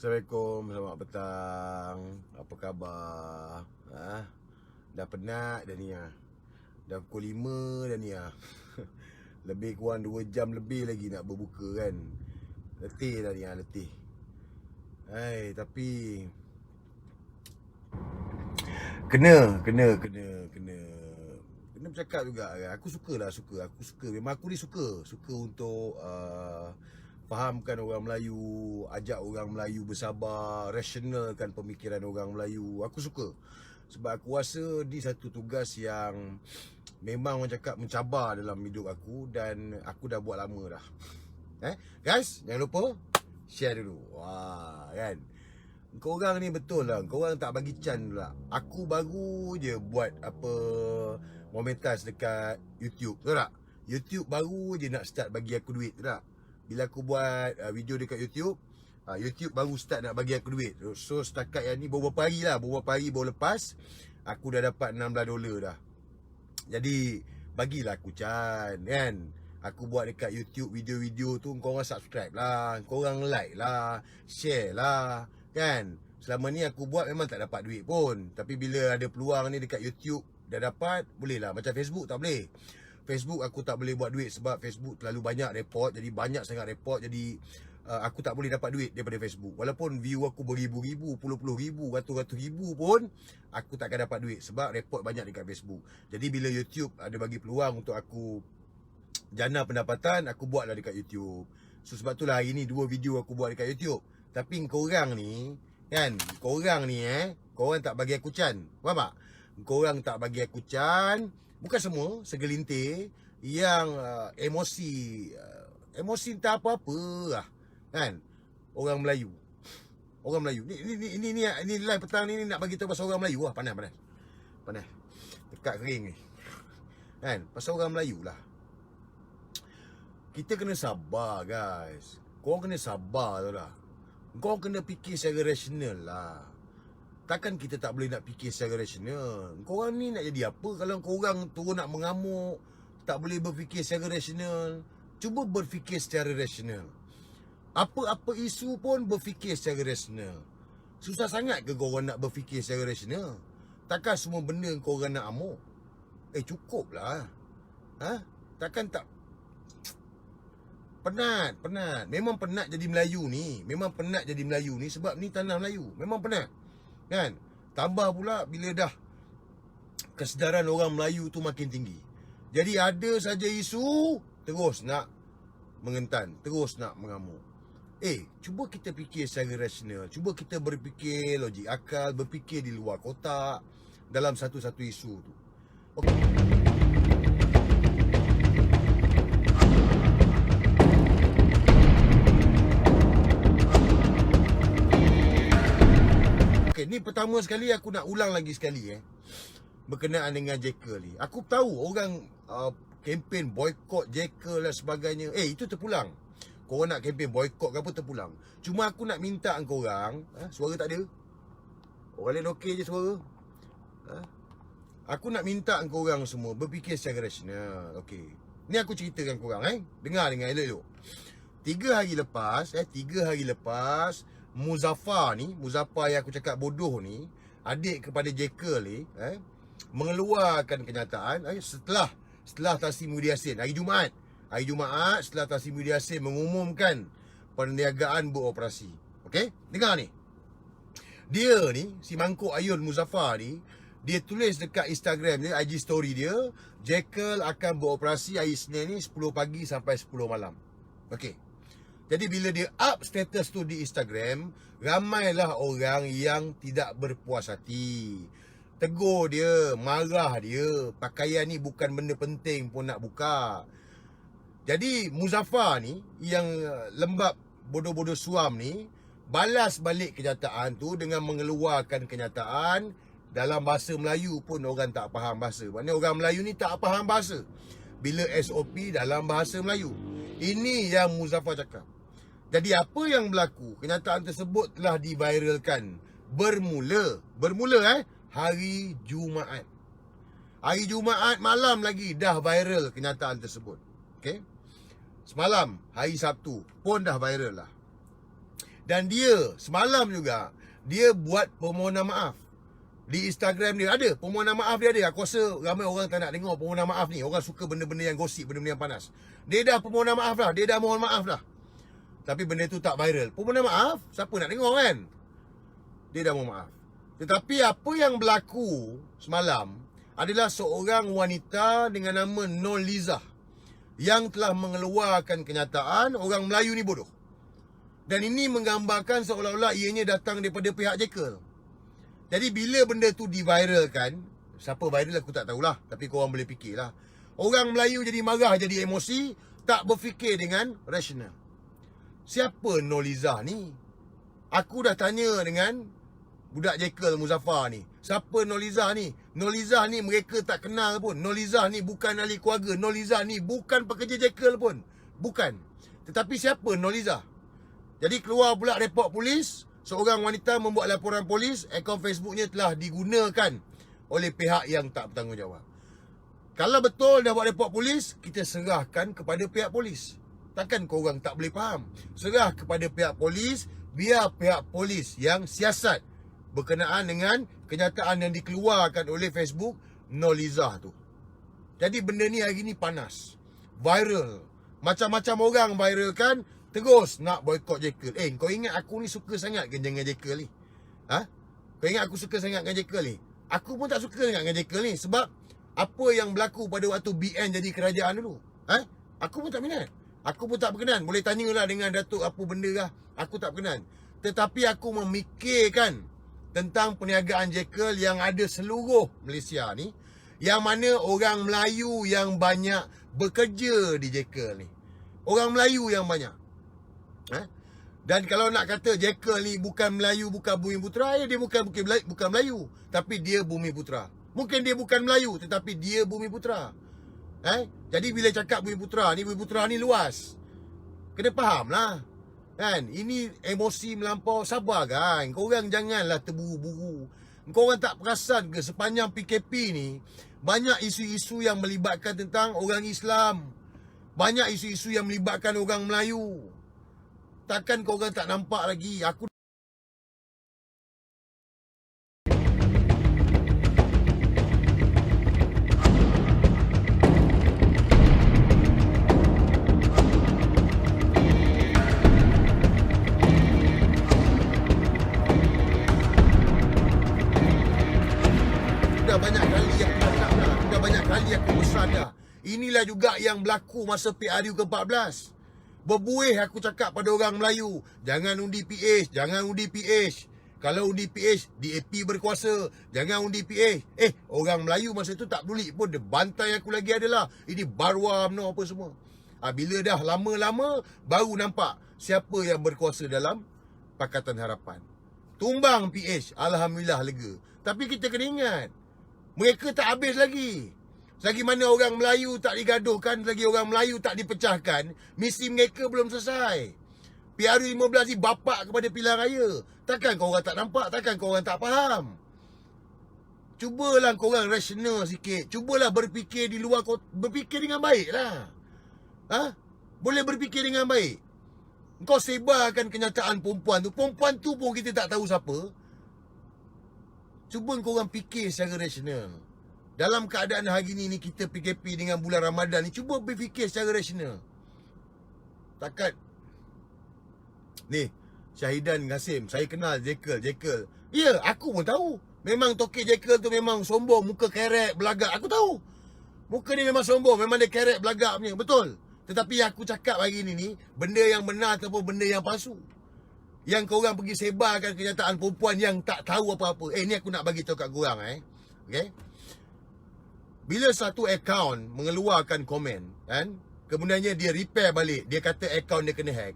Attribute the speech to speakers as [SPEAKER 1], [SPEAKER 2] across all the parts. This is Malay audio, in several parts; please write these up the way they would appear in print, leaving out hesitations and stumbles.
[SPEAKER 1] Assalamualaikum, selamat petang. Apa khabar? Dah penat dah ni . Dah pukul 5 dah ni . Lebih kurang 2 jam lebih lagi nak berbuka kan. Letih dah ni letih. Tapi kena bercakap juga kan. Aku suka. Memang aku ni suka untuk fahamkan orang Melayu, ajak orang Melayu bersabar, rasionalkan pemikiran orang Melayu. Aku suka. Sebab aku rasa ni satu tugas yang memang orang cakap mencabar dalam hidup aku dan aku dah buat lama dah. Guys, jangan lupa share dulu. Kan. Korang ni betul lah, korang tak bagi can pula. Aku baru je buat monetas dekat YouTube, betul tak? YouTube baru je nak start bagi aku duit, betul tak? Bila aku buat video dekat YouTube, YouTube baru start nak bagi aku duit. So setakat yang ni beberapa hari baru lepas, aku dah dapat $16 dah. Jadi bagilah aku can kan. Aku buat dekat YouTube video-video tu, korang subscribe lah, korang like lah, share lah kan. Selama ni aku buat memang tak dapat duit pun, tapi bila ada peluang ni dekat YouTube dah dapat, boleh lah. Macam Facebook tak boleh. Facebook aku tak boleh buat duit sebab Facebook terlalu banyak report. Jadi banyak sangat report. Jadi aku tak boleh dapat duit daripada Facebook. Walaupun view aku beribu-ribu, puluh-puluh ribu, ratus-ratus ribu pun, aku takkan dapat duit sebab report banyak dekat Facebook. Jadi bila YouTube ada bagi peluang untuk aku jana pendapatan, aku buatlah dekat YouTube. So sebab itulah hari ni 2 video aku buat dekat YouTube. Tapi korang ni kan, korang tak bagi aku can. Faham tak? Korang tak bagi aku can. Bukan semua, segelintir yang emosi entah apa-apa lah kan. Orang Melayu. Ni live petang ni nak bagi tahu pasal orang Melayu lah. Panas. Dekat kering ni. Kan, pasal orang Melayu lah. Kita kena sabar guys. Korang kena sabar tau lah. Korang kena fikir secara rasional lah. Takkan kita tak boleh nak fikir secara rasional. Korang ni nak jadi apa kalau korang turun nak mengamuk, tak boleh berfikir secara rasional? Cuba berfikir secara rasional. Apa-apa isu pun berfikir secara rasional. Susah sangat ke korang nak berfikir secara rasional? Takkan semua benda korang nak amuk? Cukup lah. Takkan tak. Penat. Memang penat jadi Melayu ni. Sebab ni tanah Melayu. Memang penat. Kan? Tambah pula bila dah kesedaran orang Melayu tu makin tinggi. Jadi ada saja isu, terus nak mengentan, terus nak mengamuk. Cuba kita fikir secara rasional. Cuba kita berfikir logik akal, berfikir di luar kotak dalam satu-satu isu tu. Okey. Ni pertama sekali aku nak ulang lagi sekali berkenaan dengan Jekyll ni. Aku tahu orang kempen boykot Jekyll dan sebagainya. Itu terpulang. Korang nak kempen boykot ke apa, terpulang. Cuma aku nak minta korang, suara tak ada. Orang lain okey je suara. Aku nak minta korang semua berfikir secara rasional. Okey. Ni aku ceritakan korang dengar elok-elok. 3 hari lepas Muzaffar yang aku cakap bodoh ni, adik kepada Jekyll ni, mengeluarkan kenyataan setelah Taslim Muhyiddin Yassin hari Jumaat setelah Taslim Muhyiddin Yassin mengumumkan perniagaan beroperasi. Okey? Dengar ni. Dia ni, si Mangkuk Ayun Muzaffar ni, dia tulis dekat Instagram dia, IG story dia, Jekyll akan beroperasi hari Isnin ni 10 pagi sampai 10 malam. Okey. Jadi bila dia up status tu di Instagram, ramailah orang yang tidak berpuas hati. Tegur dia, marah dia, pakaian ni bukan benda penting pun nak buka. Jadi Muzaffar ni, yang lembab bodoh-bodoh suam ni, balas balik kenyataan tu dengan mengeluarkan kenyataan dalam bahasa Melayu pun orang tak faham bahasa. Maknanya orang Melayu ni tak faham bahasa bila SOP dalam bahasa Melayu. Ini yang Muzaffar cakap. Jadi apa yang berlaku? Kenyataan tersebut telah diviralkan bermula hari Jumaat. Hari Jumaat malam lagi dah viral kenyataan tersebut. Okey. Semalam hari Sabtu pun dah viral lah. Dan dia semalam juga dia buat permohonan maaf. Di Instagram dia ada permohonan maaf dia ada. Aku rasa ramai orang tak nak tengok permohonan maaf ni. Orang suka benda-benda yang gosip, benda-benda yang panas. Dia dah permohonan maaf dah. Dia dah mohon maaf dah. Tapi benda tu tak viral. Permohonan maaf, siapa nak tengok kan? Dia dah mohon maaf. Tetapi apa yang berlaku semalam adalah seorang wanita dengan nama Nolizah yang telah mengeluarkan kenyataan orang Melayu ni bodoh. Dan ini menggambarkan seolah-olah ianya datang daripada pihak Jekyll. Jadi bila benda tu diviralkan, siapa viral aku tak tahulah, tapi korang boleh fikirlah. Orang Melayu jadi marah, jadi emosi, tak berfikir dengan rasional. Siapa Nolizah ni? Aku dah tanya dengan budak Jekyll Muzaffar ni. Siapa Nolizah ni? Nolizah ni mereka tak kenal pun. Nolizah ni bukan ahli keluarga. Nolizah ni bukan pekerja Jekyll pun. Bukan. Tetapi siapa Nolizah? Jadi keluar pula report polis. Seorang wanita membuat laporan polis. Akaun Facebooknya telah digunakan oleh pihak yang tak bertanggungjawab. Kalau betul dah buat report polis, kita serahkan kepada pihak polis. Takkan korang tak boleh faham? Serah kepada pihak polis. Biar pihak polis yang siasat berkenaan dengan kenyataan yang dikeluarkan oleh Facebook Nolizah tu. Jadi benda ni hari ni panas, viral. Macam-macam orang viralkan. Terus nak boykot Jekyll. Kau ingat aku ni suka sangat ke dengan Jekyll ni? Ha? Kau ingat aku suka sangat dengan Jekyll ni? Aku pun tak suka dengan Jekyll ni. Sebab apa yang berlaku pada waktu BN jadi kerajaan dulu. Ha? Aku pun tak minat. Aku pun tak berkenan. Boleh tanyalah dengan Datuk apa benda lah. Aku tak berkenan. Tetapi aku memikirkan tentang perniagaan Jekyll yang ada seluruh Malaysia ni. Yang mana orang Melayu yang banyak bekerja di Jekyll ni. Orang Melayu yang banyak. Dan kalau nak kata Jekyll ni bukan Melayu, bukan Bumi Putera, dia bukan Melayu, tapi dia Bumi Putera. Mungkin dia bukan Melayu, tetapi dia Bumi Putera. Jadi bila cakap Bumi Putera ni luas. Kena faham lah. Kan? Ini emosi melampau. Sabar kan. Korang janganlah terburu-buru. Korang tak perasan ke sepanjang PKP ni banyak isu-isu yang melibatkan tentang orang Islam. Banyak isu-isu yang melibatkan orang Melayu. Takkan korang tak nampak lagi? Aku dah banyak kali aku cakap dah. Dah banyak kali aku pesan dah. Inilah juga yang berlaku masa PRU ke-14. Berbuih aku cakap pada orang Melayu, jangan undi PH, jangan undi PH. Kalau undi PH, DAP berkuasa. Jangan undi PH. Orang Melayu masa tu tak peduli pun. Dia bantai aku lagi adalah. Ini barwa apa semua. Bila dah lama-lama, baru nampak siapa yang berkuasa dalam Pakatan Harapan. Tumbang PH, Alhamdulillah lega. Tapi kita kena ingat, mereka tak habis lagi. Selagi mana orang Melayu tak digaduhkan, selagi orang Melayu tak dipecahkan, misi mereka belum selesai. PRU 15 ni bapak kepada pilihan raya. Takkan korang tak nampak? Takkan korang tak faham? Cubalah korang rasional sikit. Cubalah berfikir di luar, berfikir dengan baik lah. Boleh berfikir dengan baik. Kau sebarkan kenyataan perempuan tu. Perempuan tu pun kita tak tahu siapa. Cuba korang fikir secara rasional. Dalam keadaan hari ni kita PKP dengan bulan Ramadan ni, cuba berfikir secara rasional. Ni, Syahidan Qasim, saya kenal Jekyll. Ya, aku pun tahu. Memang Tokek Jekyll tu memang sombong, muka kerek, belagak. Aku tahu. Muka dia memang sombong, memang dia kerek, belagak punya. Betul. Tetapi aku cakap hari ni, benda yang benar ataupun benda yang palsu. Yang korang pergi sebarkan kenyataan perempuan yang tak tahu apa-apa. Ni aku nak bagi tahu kat korang Okay? Bila satu akaun mengeluarkan komen, kan? Kemudiannya dia repair balik, dia kata akaun dia kena hack.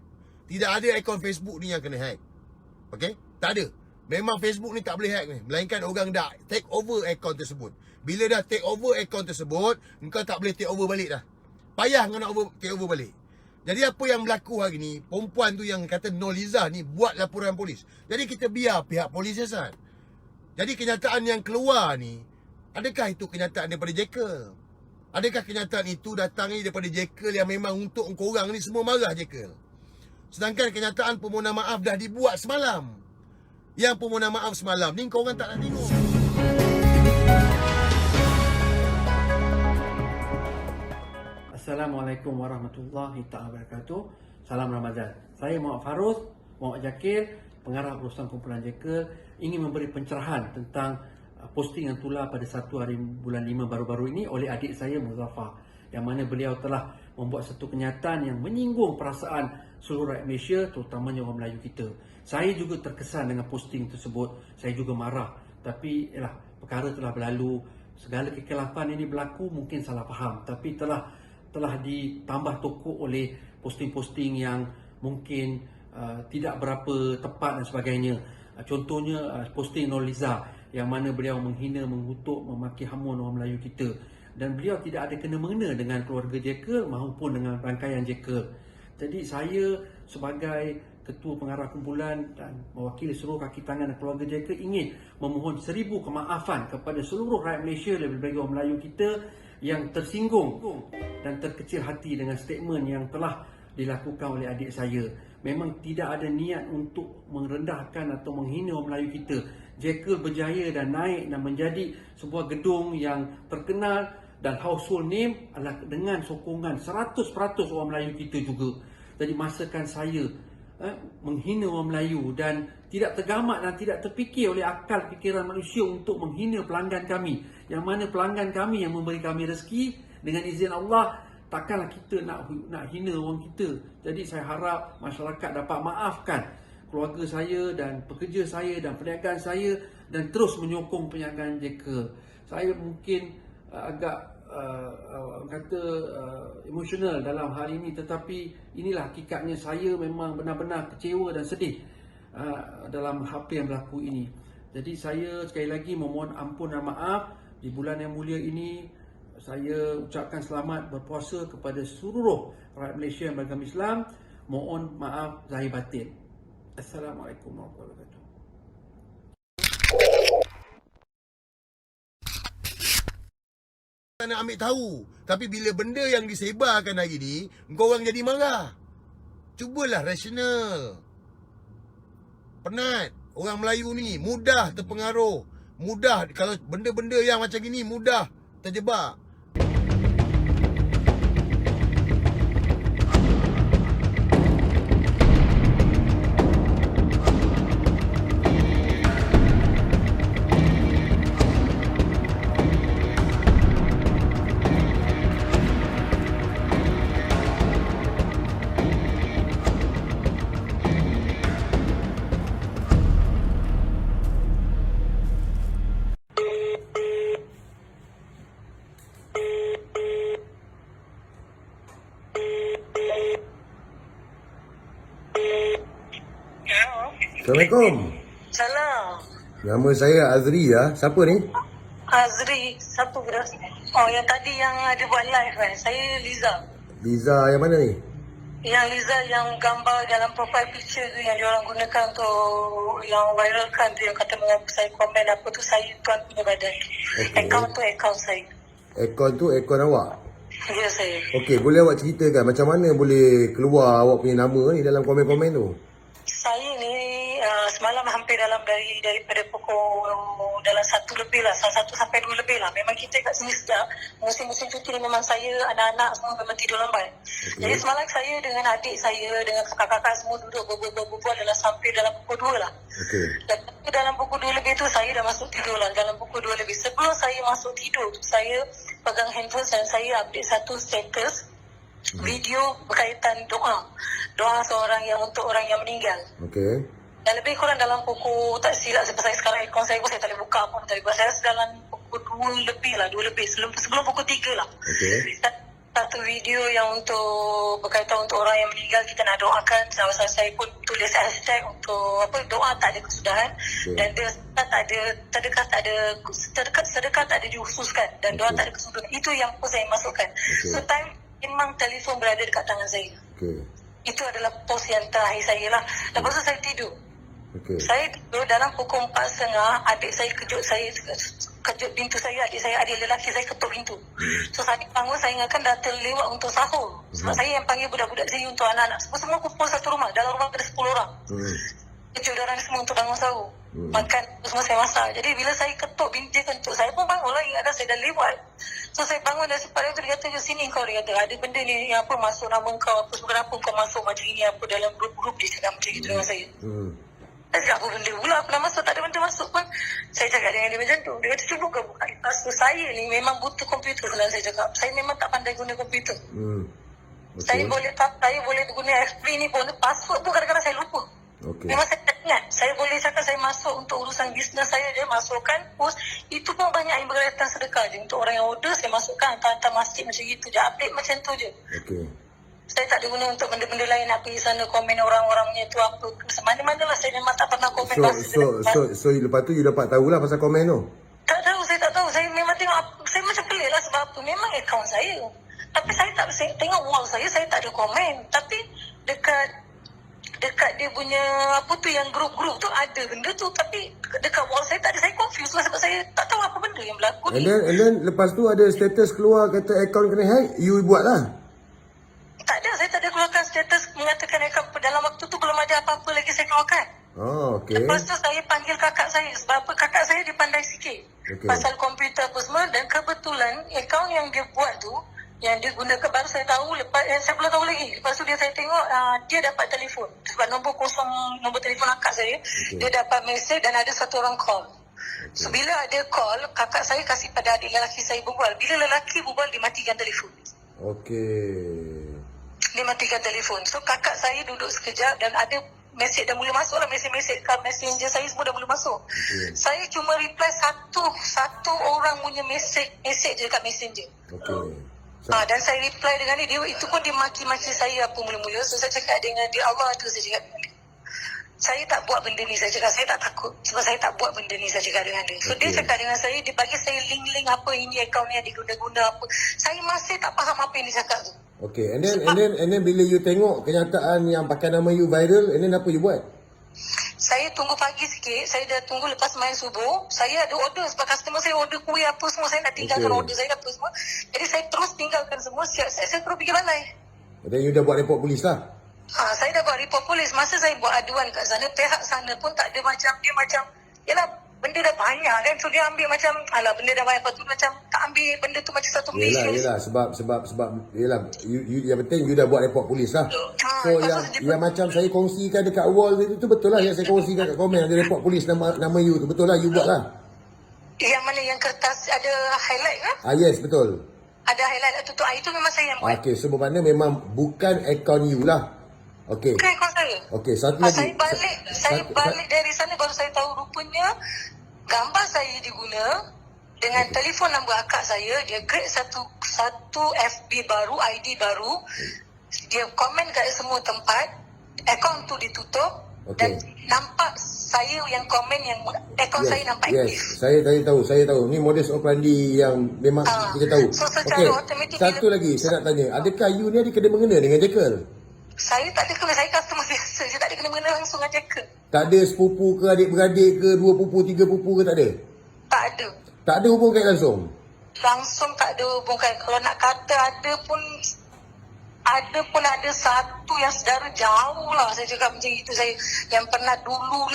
[SPEAKER 1] Tidak ada akaun Facebook ni yang kena hack. Okay? Tak ada. Memang Facebook ni tak boleh hack ni. Melainkan orang dah take over akaun tersebut. Bila dah take over akaun tersebut, engkau tak boleh take over balik dah. Payah kau nak take over balik. Jadi apa yang berlaku hari ni, perempuan tu yang kata Noliza ni buat laporan polis. Jadi kita biar pihak polis siasat. Jadi kenyataan yang keluar ni, adakah itu kenyataan daripada Jekyll? Adakah kenyataan itu datang ni daripada Jekyll yang memang untuk korang ni semua marah Jekyll? Sedangkan kenyataan permohonan maaf dah dibuat semalam. Yang permohonan maaf semalam ni korang tak nak tengok.
[SPEAKER 2] Assalamualaikum warahmatullahi wabarakatuh. Salam Ramadan. Saya Muhammad Farus, Muhammad Jakir, pengarah perusahaan kumpulan Jekyll, ingin memberi pencerahan tentang posting yang tular pada 1 hari bulan 5 baru-baru ini oleh adik saya Muzaffar, yang mana beliau telah membuat satu kenyataan yang menyinggung perasaan seluruh rakyat Malaysia, terutamanya orang Melayu kita. Saya juga terkesan dengan posting tersebut. Saya juga marah. Tapi perkara telah berlalu. Segala kekilafan ini berlaku, mungkin salah faham, tapi telah ditambah tokok oleh posting-posting yang mungkin tidak berapa tepat dan sebagainya. Contohnya posting Noliza yang mana beliau menghina, mengutuk, memaki hamun orang Melayu kita. Dan beliau tidak ada kena-mengena dengan keluarga Jekyll maupun dengan rangkaian Jekyll. Jadi saya sebagai ketua pengarah kumpulan dan mewakili seluruh kaki tangan dan keluarga Jekyll ingin memohon 1000 kemaafan kepada seluruh rakyat Malaysia, lebih-lebih orang Melayu kita yang tersinggung dan terkecil hati dengan statement yang telah dilakukan oleh adik saya. Memang tidak ada niat untuk merendahkan atau menghina orang Melayu kita. Jekyll berjaya dan naik dan menjadi sebuah gedung yang terkenal dan household name adalah dengan sokongan 100% orang Melayu kita juga. Jadi masakan saya menghina orang Melayu dan tidak tergamak dan tidak terfikir oleh akal fikiran manusia untuk menghina pelanggan kami, yang mana pelanggan kami yang memberi kami rezeki, dengan izin Allah takkanlah kita nak hina orang kita. Jadi saya harap masyarakat dapat maafkan keluarga saya dan pekerja saya dan perniagaan saya dan terus menyokong perniagaan Jekyll. Saya mungkin agak emosional dalam hal ini, tetapi inilah hakikatnya. Saya memang benar-benar kecewa dan sedih dalam apa yang berlaku ini. Jadi saya sekali lagi memohon ampun dan maaf. Di bulan yang mulia ini saya ucapkan selamat berpuasa kepada seluruh rakyat Malaysia yang beragama Islam. Mohon maaf zahir batin. Assalamualaikum warahmatullahi wabarakatuh.
[SPEAKER 1] Nak ambil tahu. Tapi bila benda yang disebarkan hari ni, korang jadi marah. Cubalah rasional. Penat. Orang Melayu ni mudah terpengaruh. Mudah, kalau benda-benda yang macam gini mudah terjebak. Assalamualaikum.
[SPEAKER 3] Salam.
[SPEAKER 1] Nama saya Azri ya. Siapa ni?
[SPEAKER 3] Azri, satu beras. Oh, yang tadi yang ada buat live kan. Saya Liza.
[SPEAKER 1] Liza yang mana ni?
[SPEAKER 3] Yang Liza yang gambar dalam profile picture tu yang diorang gunakan untuk yang viralkan tu, yang kata mengaku saya komen apa tu, saya tuan punya badan.
[SPEAKER 1] Okay.
[SPEAKER 3] Akaun saya.
[SPEAKER 1] Akaun tu akaun awak?
[SPEAKER 3] Ya, saya.
[SPEAKER 1] Okey, boleh awak ceritakan macam mana boleh keluar awak punya nama ni dalam komen-komen tu?
[SPEAKER 3] Saya ni semalam hampir daripada pukul dalam 1 lebih lah, 1 sampai 2 lebih lah. Memang kita kat sini sejak musim-musim cuti ni memang saya, anak-anak semua memang tidur lambat. Okay. Jadi semalam saya dengan adik saya, dengan kakak-kakak semua duduk berbual dalam pukul 2 lah.
[SPEAKER 1] Okey.
[SPEAKER 3] Lepas tu dalam pukul 2 lebih tu saya dah masuk tidur lah. Dalam pukul 2 lebih. Sebelum saya masuk tidur, saya pegang handphone dan saya update satu status video berkaitan doa. Doa seorang yang untuk orang yang meninggal.
[SPEAKER 1] Okey.
[SPEAKER 3] Dan lebih kurang dalam pukul, tak silap sebab saya sekarang ikon saya pun saya tak boleh buka pun. Tak boleh buka. Saya dalam pukul 2 lebih lah, 2 lebih. Sebelum pukul 3 lah.
[SPEAKER 1] Okey.
[SPEAKER 3] Satu video yang untuk berkaitan untuk orang yang meninggal, kita nak doakan. Saya pun tulis hashtag untuk apa, doa tak ada kesudahan. Dan dia tak ada sedekah tak ada dikhususkan dan doa tak ada kesudahan. Itu yang pun saya masukkan. So time memang telefon berada dekat tangan saya. Itu adalah pos yang terakhir saya lah. Lepas tu saya tidur. Saya tidur dalam pukul 4.30, adik saya kejut pintu saya, adik lelaki saya ketuk pintu. So saya bangun, saya ingatkan dah terlewat untuk sahur. Sebab saya yang panggil budak-budak saya untuk anak-anak. Semua kumpul satu rumah, dalam rumah ada 10 orang. Kejut orang semua untuk bangun sahur. Makan, semua saya masak. Jadi bila saya ketuk pintu, saya pun bangun lah, ingat dah saya dah lewat. So saya bangun dari sepadan tu, dia kata, sini kau, dia kata, ada benda ni yang apa masuk nama kau, apa kenapa kau masuk macam ini, apa dalam grup-grup dia cakap macam itu dengan saya. Saya cakap, apa benda pula, apa nak masuk, tak ada benda masuk pun. Saya cakap dengan dia macam tu. Dia kata, cuba kau buka. Lepas tu saya ni memang butuh komputer sebenarnya, saya cakap. Saya memang tak pandai guna komputer. Saya boleh guna FB ni pun, password pun kadang-kadang saya lupa. Memang saya tak ingat. Saya boleh cakap saya masuk untuk urusan bisnes saya je, masukkan post. Itu pun banyak yang berkaitan sedekah je. Untuk orang yang order, saya masukkan hantar masjid macam itu je. Update macam tu je. Saya tak ada guna untuk benda-benda lain, nak pergi sana komen orang-orangnya tu apa. Mana-mana lah saya memang tak pernah komen.
[SPEAKER 1] So lepas tu you dapat tahulah pasal komen tu?
[SPEAKER 3] Tak tahu, saya tak tahu. Saya memang tengok, saya macam pelik lah sebab apa. Memang akaun saya. Tapi saya tengok wall saya tak ada komen. Tapi dekat dia punya apa tu yang grup-grup tu ada benda tu, tapi dekat wall saya tak ada. Saya confused lah sebab saya tak tahu apa benda yang berlaku ni.
[SPEAKER 1] And then lepas tu ada status keluar kata akaun kena hack, you buat lah?
[SPEAKER 3] Tak ada, saya tak ada keluarkan status mengatakan akaun. Dalam waktu tu belum ada apa-apa lagi saya keluarkan. Lepas tu saya panggil kakak saya sebab apa, kakak saya dia pandai sikit pasal komputer apa semua. Dan kebetulan akaun yang dia buat tu, yang dia gunakan, baru saya tahu lepas, saya belum tahu lagi. Lepas tu saya tengok dia dapat telefon sebab nombor telefon kakak saya. Dia dapat mesej dan ada satu orang call. So bila ada call, kakak saya kasih pada adik lelaki saya berbual. Bila lelaki berbual, dia matikan telefon. Dia matikan telefon. So kakak saya duduk sekejap dan ada mesej dah mula masuk lah. Mesej kat messenger saya semua dah mula masuk. Saya cuma reply satu orang punya mesej je kat messenger. Dan saya reply dengan dia itu pun dia maki-maki saya apa mula-mula. So saya cakap dengan dia, Allah tu saya cakap dengan dia, saya tak buat benda ni. Saya cakap saya tak takut sebab saya tak buat benda ni, saya cakap dengan dia. So dia cakap dengan saya, dia bagi saya link-link apa ini akaun ni diguna-guna apa. Saya masih tak faham apa yang dia cakap tu.
[SPEAKER 1] And then bila you tengok kenyataan yang pakai nama you viral, and then apa you buat?
[SPEAKER 3] Saya tunggu pagi sikit. Saya dah tunggu lepas main subuh. Saya ada order sebab customer saya order kuih apa semua. Saya nak tinggalkan order saya apa semua. Jadi saya terus tinggalkan semua. Saya terus pergi balai.
[SPEAKER 1] Dan you dah buat report polis lah?
[SPEAKER 3] Saya dah buat report polis. Masa saya buat aduan kat sana, pihak sana pun tak ada macam, dia macam, yalah benda dah banyak kan. So dia ambil macam, alah benda dah banyak. Lepas tu macam tak ambil benda tu macam satu Malaysia.
[SPEAKER 1] Yelah sebab yelah, yang penting you dah buat report polis lah. So yang macam saya kongsikan dekat wall itu betul lah. Yang saya kongsikan kat komen ada report polis nama you tu, betul lah, you buat lah.
[SPEAKER 3] Yang mana yang kertas ada highlight kan?
[SPEAKER 1] Yes, betul.
[SPEAKER 3] Ada highlight tu itu memang saya yang buat.
[SPEAKER 1] So bermakna memang bukan akaun you lah.
[SPEAKER 3] Bukan akaun saya.
[SPEAKER 1] Satu lagi.
[SPEAKER 3] Saya balik dari sana baru saya tahu rupanya gambar saya diguna dengan telefon nombor akak saya. Dia create satu FB baru, ID baru. Dia komen kat semua tempat. Akaun tu ditutup. Dan nampak saya yang komen yang akaun saya nampak aktif.
[SPEAKER 1] Saya tahu. Ni modus operandi yang memang kita tahu.
[SPEAKER 3] So secara automatik.
[SPEAKER 1] Satu lagi saya nak tanya, adakah you ni ada kena-mengena dengan Jekyll?
[SPEAKER 3] Saya tak ada kena, saya customer biasa. Saya tak ada kena-mengena langsung dengan Jekyll.
[SPEAKER 1] Tak ada sepupu ke, adik-beradik ke, 2 pupu, 3 pupu ke, tak ada?
[SPEAKER 3] Tak ada.
[SPEAKER 1] Tak ada hubung kait langsung?
[SPEAKER 3] Langsung tak ada hubung kait. Kalau nak kata ada pun ada satu yang saudara jauh lah. Saya cakap macam itu. Saya yang pernah dulu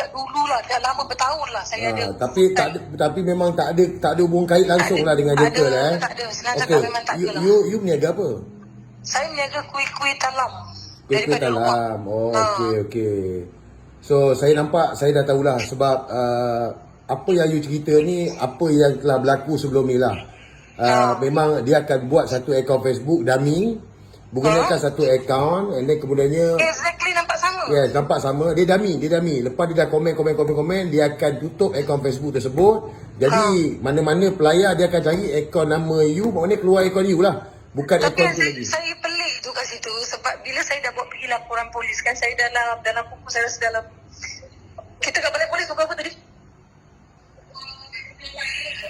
[SPEAKER 3] lah. Dah lama bertahun lah saya ada.
[SPEAKER 1] Tapi memang tak ada hubung kait langsung lah dengan Jekyll
[SPEAKER 3] Tak ada. Senang cakap memang tak ada lah.
[SPEAKER 1] You meniaga apa?
[SPEAKER 3] Saya meniaga kuih-kuih talam.
[SPEAKER 1] Kuih talam. Okey. So saya nampak, saya dah tahulah sebab apa yang you cerita ni, apa yang telah berlaku sebelum ni lah. Memang dia akan buat satu akaun Facebook dummy, menggunakan satu akaun, and then kemudiannya
[SPEAKER 3] Exactly, nampak sama.
[SPEAKER 1] yes, nampak sama. Dia dummy. Lepas dia dah komen, dia akan tutup akaun Facebook tersebut. Jadi mana-mana pelayar dia akan cari akaun nama you, maknanya keluar akaun you lah, bukan
[SPEAKER 3] Tapi
[SPEAKER 1] akaun tu lagi.
[SPEAKER 3] saya pelik tu kat situ sebab bila saya dah buat pergi laporan polis kan, saya dalam buku saya rasa dalam, kita kat balai polis pukul apa tadi?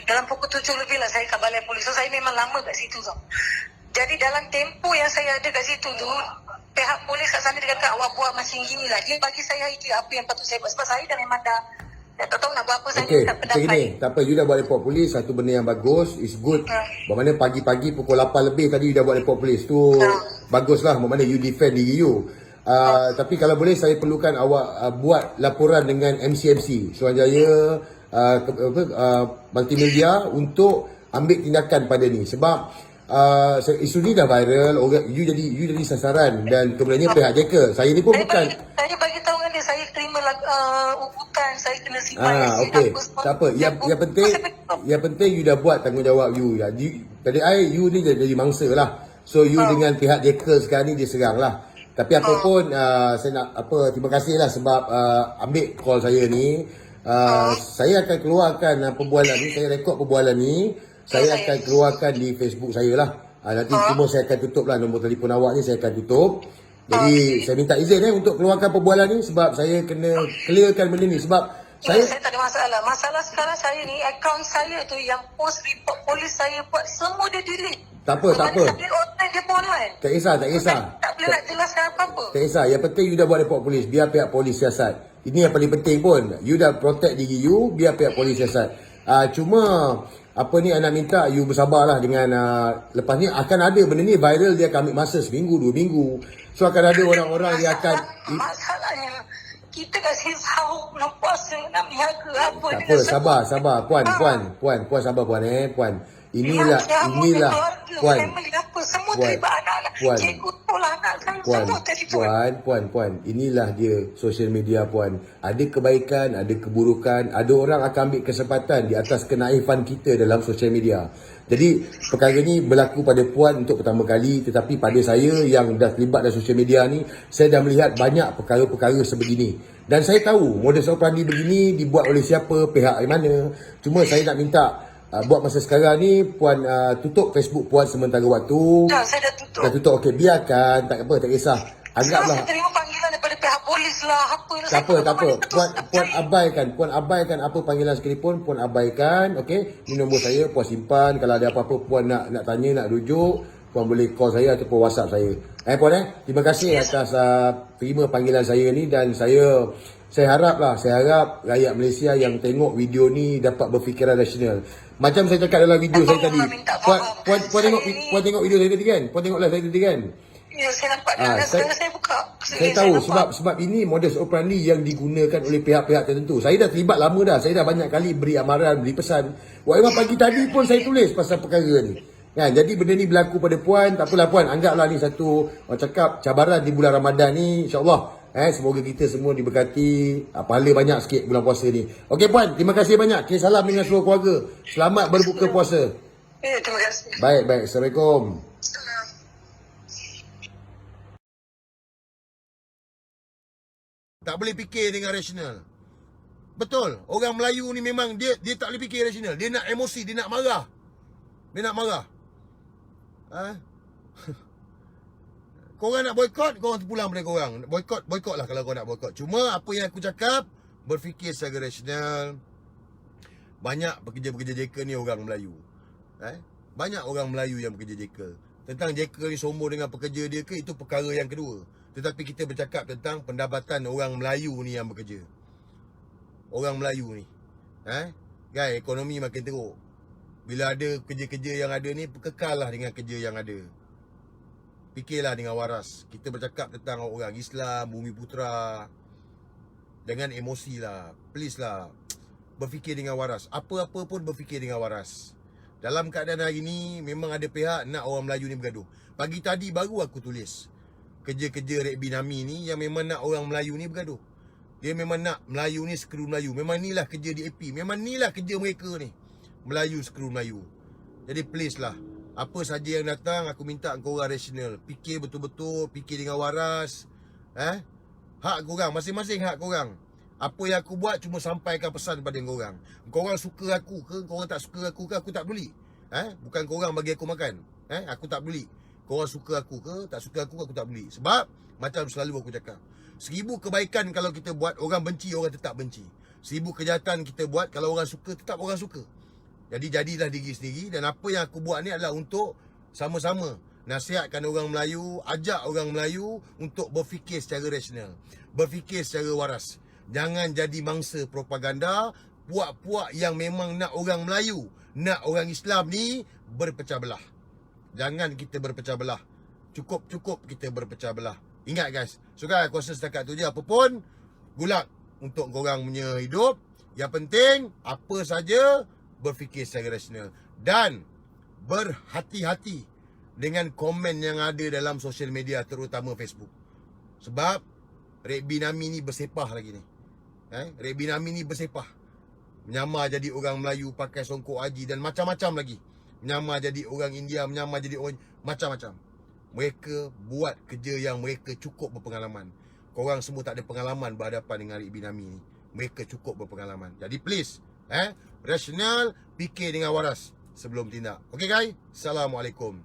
[SPEAKER 3] Dalam pukul 7 lebih lah saya kat balai polis. So saya memang lama kat situ tau. Jadi dalam tempoh yang saya ada kat situ tu, pihak polis kat sana dia kata awak buat macam gini lah. Dia bagi saya idea apa yang patut saya buat. Sebab saya dah memang dah tak tahu nak buat apa. Saya
[SPEAKER 1] Okey,
[SPEAKER 3] tak
[SPEAKER 1] macam
[SPEAKER 3] pendapat.
[SPEAKER 1] gini, tak apa, you dah buat report polis, satu benda yang bagus, is good. Bermakna pagi-pagi pukul 8 lebih tadi you dah buat report polis. Tu bagus lah, bermakna you defend diri you. Tapi kalau boleh saya perlukan awak buat laporan dengan MCMC Suruhanjaya multimedia untuk ambil tindakan pada ni. Sebab isu ni dah viral, you jadi sasaran dan kemudiannya pihak JK. Saya ni pun bukan
[SPEAKER 3] Saya bagi tahu dengan dia, saya terima ugutan, saya kena simpan.
[SPEAKER 1] okey. Tak apa. Yang penting you dah buat tanggungjawab you. Tadi you ni jadi mangsa lah. So you dengan pihak JK sekarang ni dia serang lah. Tapi apa pun saya nak terima kasih lah sebab ambil call saya ni. Saya akan keluarkan perbualan ni, saya rekod perbualan ni. Saya akan keluarkan di Facebook saya lah. Nanti cuma saya akan tutup lah nombor telefon awak ni, saya akan tutup. Jadi saya minta izin untuk keluarkan perbualan ni sebab saya kena clearkan benda ni. Sebab saya
[SPEAKER 3] tak ada masalah. Masalah sekarang saya ni, akaun saya tu yang post report polis saya buat, semua dia delete.
[SPEAKER 1] tak apa.
[SPEAKER 3] Dia online, dia pun online.
[SPEAKER 1] Tak kisah.
[SPEAKER 3] Tak boleh nak jelaskan apa-apa.
[SPEAKER 1] Tak kisah. Yang penting you dah buat report polis. Biar pihak polis siasat. Ini yang paling penting pun. You dah protect diri you. Biar pihak polis siasat. Cuma anak minta you bersabarlah dengan lepas ni akan ada benda ni viral, dia akan ambil masa seminggu 2 minggu. So akan ada orang-orang yang akan
[SPEAKER 3] Masalahnya kita kasih tahu nak puasa, nak niaga apa.
[SPEAKER 1] tak apa, sabar puan sabar puan. Inilah puan.
[SPEAKER 3] Semua terlibat anak-anak. Cikgu sekolah anak saya, semua terlibat.
[SPEAKER 1] Puan, inilah dia sosial media puan. Ada kebaikan, ada keburukan, ada orang akan ambil kesempatan di atas kenaifan kita dalam sosial media. Jadi perkara ni berlaku pada puan untuk pertama kali, tetapi pada saya yang dah terlibat dalam sosial media ni, saya dah melihat banyak perkara-perkara sebegini. Dan saya tahu modus operandi begini dibuat oleh siapa, pihak mana. Cuma saya nak minta buat masa sekarang ni puan tutup Facebook puan sementara waktu.
[SPEAKER 3] Dah, saya dah tutup.
[SPEAKER 1] Dah tutup, okey, biarkan, tak apa, tak kisah. Anggaplah.
[SPEAKER 3] Saya terima panggilan daripada pihak polis lah, apa.
[SPEAKER 1] Tak apa. Puan abaikan apa panggilan sekalipun, puan abaikan, okey. Ini nombor saya, puan simpan. Kalau ada apa-apa puan nak tanya, nak rujuk, puan boleh call saya ataupun WhatsApp saya. Puan terima kasih atas terima panggilan saya ni, dan saya harap rakyat Malaysia yang tengok video ni dapat berfikiran rasional. Macam saya cakap dalam video saya tadi. Puan tengok video saya tadi kan? Puan tengok live saya tadi kan?
[SPEAKER 3] Ya, saya nampak dan sekarang saya buka.
[SPEAKER 1] Saya tahu sebab ini modus operandi yang digunakan oleh pihak-pihak tertentu. Saya dah terlibat lama dah. Saya dah banyak kali beri amaran, beri pesan. Memang pagi tadi pun saya tulis pasal perkara ni. Kan, jadi benda ni berlaku pada puan. Tak apalah puan, anggaplah ni satu orang cakap cabaran di bulan Ramadan ni, insya-Allah. Semoga kita semua diberkati, pahala banyak sikit bulan puasa ni. Okey puan, terima kasih banyak. Okay, salam dengan seluruh keluarga. Selamat berbuka puasa.
[SPEAKER 3] Ya, terima kasih.
[SPEAKER 1] Baik. Assalamualaikum. Tak boleh fikir dengan rasional. Betul. Orang Melayu ni memang dia tak boleh fikir rasional. Dia nak emosi, dia nak marah. Korang nak boykot, korang terpulang pada korang. Boykot lah kalau korang nak boykot. Cuma apa yang aku cakap, berfikir secara rasional. Banyak pekerja-pekerja JK ni orang Melayu. Banyak orang Melayu yang bekerja JK. Tentang JK ni sombong dengan pekerja dia ke, itu perkara yang kedua. Tetapi kita bercakap tentang pendapatan orang Melayu ni yang bekerja. Orang Melayu ni. Guys, ekonomi makin teruk. Bila ada kerja-kerja yang ada ni, kekallah dengan kerja yang ada. Fikirlah dengan waras. Kita bercakap tentang orang Islam, Bumi Putra. Jangan emosi lah. Please lah. Berfikir dengan waras. Apa-apa pun berfikir dengan waras. Dalam keadaan hari ni, memang ada pihak nak orang Melayu ni bergaduh. Pagi tadi baru aku tulis. Kerja-kerja Rek Binami ni yang memang nak orang Melayu ni bergaduh. Dia memang nak Melayu ni skru Melayu. Memang inilah kerja DAP. Memang inilah kerja mereka ni. Melayu skru Melayu. Jadi please lah, apa saja yang datang, aku minta korang rasional. Fikir betul-betul, fikir dengan waras. Hak korang, masing-masing hak korang. Apa yang aku buat cuma sampaikan pesan kepada korang. Korang suka aku ke, korang tak suka aku ke, aku tak peduli. Bukan korang bagi aku makan. Aku tak peduli. Korang suka aku ke, tak suka aku tak peduli. Sebab, macam selalu aku cakap, 1000 kebaikan kalau kita buat, orang benci, orang tetap benci. 1000 kejahatan kita buat, kalau orang suka, tetap orang suka. Jadi jadilah diri sendiri. Dan apa yang aku buat ni adalah untuk sama-sama nasihatkan orang Melayu, ajak orang Melayu untuk berfikir secara rasional, berfikir secara waras. Jangan jadi mangsa propaganda puak-puak yang memang nak orang Melayu, nak orang Islam ni berpecah belah. Jangan kita berpecah belah. Cukup-cukup kita berpecah belah. Ingat guys. So guys, aku rasa setakat tu je. Apa pun, good luck untuk korang punya hidup. Yang penting, apa saja berfikir secara rasional. Dan berhati-hati dengan komen yang ada dalam social media, terutama Facebook. Sebab Rek Binami ni bersepah lagi ni. Rek Binami ni bersepah. Menyamar jadi orang Melayu pakai songkok haji dan macam-macam lagi. Menyamar jadi orang India, menyamar jadi orang macam-macam. Mereka buat kerja yang mereka cukup berpengalaman. Korang semua tak ada pengalaman berhadapan dengan Rek Binami ni. Mereka cukup berpengalaman. Jadi please, rasional, fikir dengan waras sebelum tindak. Okay guys? Assalamualaikum.